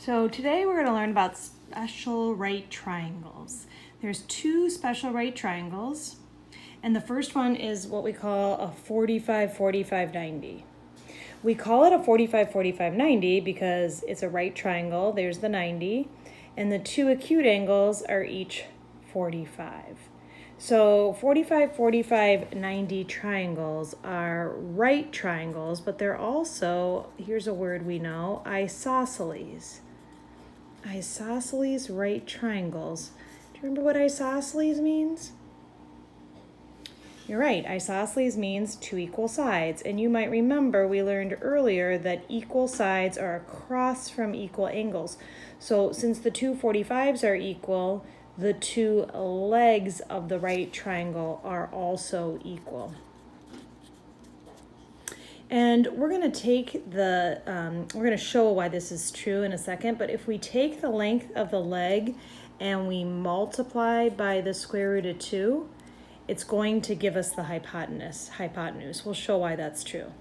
So today we're going to learn about special right triangles. There's two special right triangles, and the first one is what we call a 45-45-90. We call it a 45-45-90 because it's a right triangle, there's the 90, and the two acute angles are each 45. So 45-45-90 triangles are right triangles, but they're also, here's a word we know, isosceles. Isosceles right triangles. Do you remember what isosceles means? You're right, isosceles means two equal sides, and you might remember we learned earlier that equal sides are across from equal angles. So since the two 45s are equal, the two legs of the right triangle are also equal. And we're going to take we're going to show why this is true in a second, but if we take the length of the leg and we multiply by the square root of 2, it's going to give us the hypotenuse. We'll show why that's true.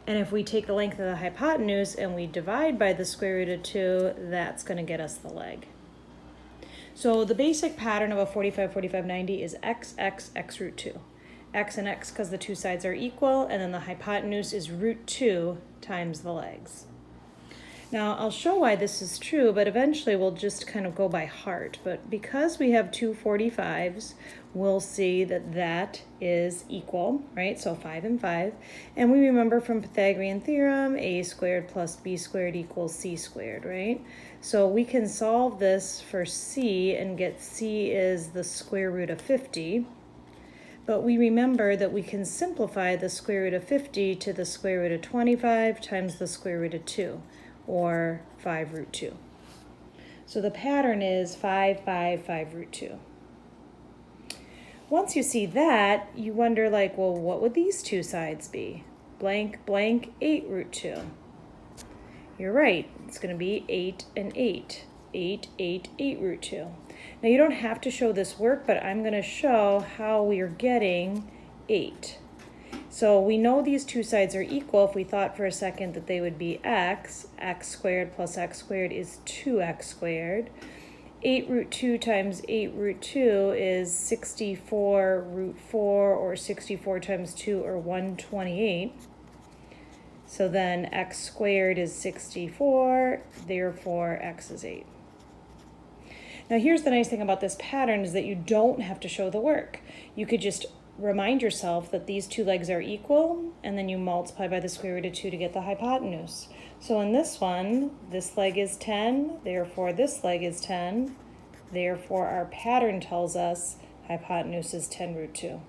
And if we take the length of the hypotenuse and we divide by the square root of 2, that's going to get us the leg. So the basic pattern of a 45-45-90 is x, x, x root 2. X and x because the two sides are equal, and then the hypotenuse is root 2 times the legs. Now I'll show why this is true, but eventually we'll just kind of go by heart. But because we have two 45s, we'll see that that is equal, right? So 5 and 5. And we remember from Pythagorean theorem, a squared plus b squared equals c squared, right? So we can solve this for c and get c is the square root of 50. But we remember that we can simplify the square root of 50 to the square root of 25 times the square root of 2, or 5 root 2. So the pattern is 5, 5, 5 root 2. Once you see that, you wonder like, well, what would these two sides be? Blank, blank, 8 root 2. You're right, it's going to be 8 and 8. 8, 8, 8 root 2. Now you don't have to show this work, but I'm going to show how we are getting 8. So we know these two sides are equal if we thought for a second that they would be x. X squared plus x squared is 2x squared. 8 root 2 times 8 root 2 is 64 root 4, or 64 times 2, or 128. So then x squared is 64, therefore x is 8. Now here's the nice thing about this pattern is that you don't have to show the work. You could just remind yourself that these two legs are equal, and then you multiply by the square root of 2 to get the hypotenuse. So in this one, this leg is 10, therefore this leg is 10, therefore our pattern tells us hypotenuse is 10 root 2.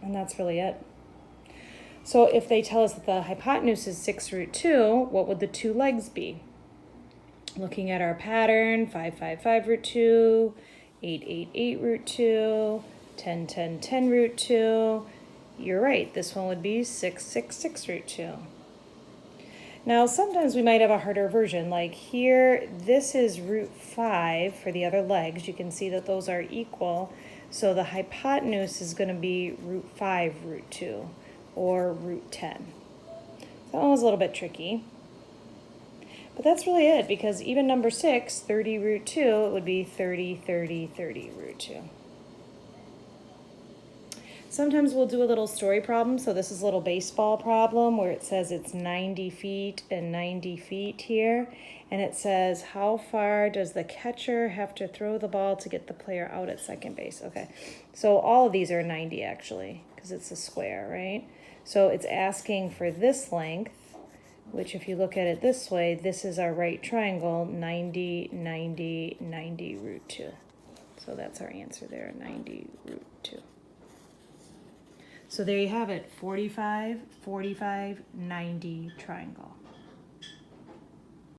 And that's really it. So if they tell us that the hypotenuse is 6 root 2, what would the two legs be? Looking at our pattern, 5, 5, 5 root 2, 8, 8, 8 root 2, 10, 10, 10 root 2. You're right, this one would be 6, 6, 6 root 2. Now, sometimes we might have a harder version, like here, this is root 5 for the other legs. You can see that those are equal, so the hypotenuse is going to be root 5 root 2, or root 10. That one was a little bit tricky. But that's really it, because even number 6, 30 root 2, it would be 30, 30, 30 root 2. Sometimes we'll do a little story problem. So this is a little baseball problem where it says it's 90 feet and 90 feet here. And it says, how far does the catcher have to throw the ball to get the player out at second base? Okay, so all of these are 90 actually, because it's a square, right? So it's asking for this length, which if you look at it this way, this is our right triangle, 90, 90, 90 root 2. So that's our answer there, 90 root 2. So there you have it, 45, 45, 90 triangle.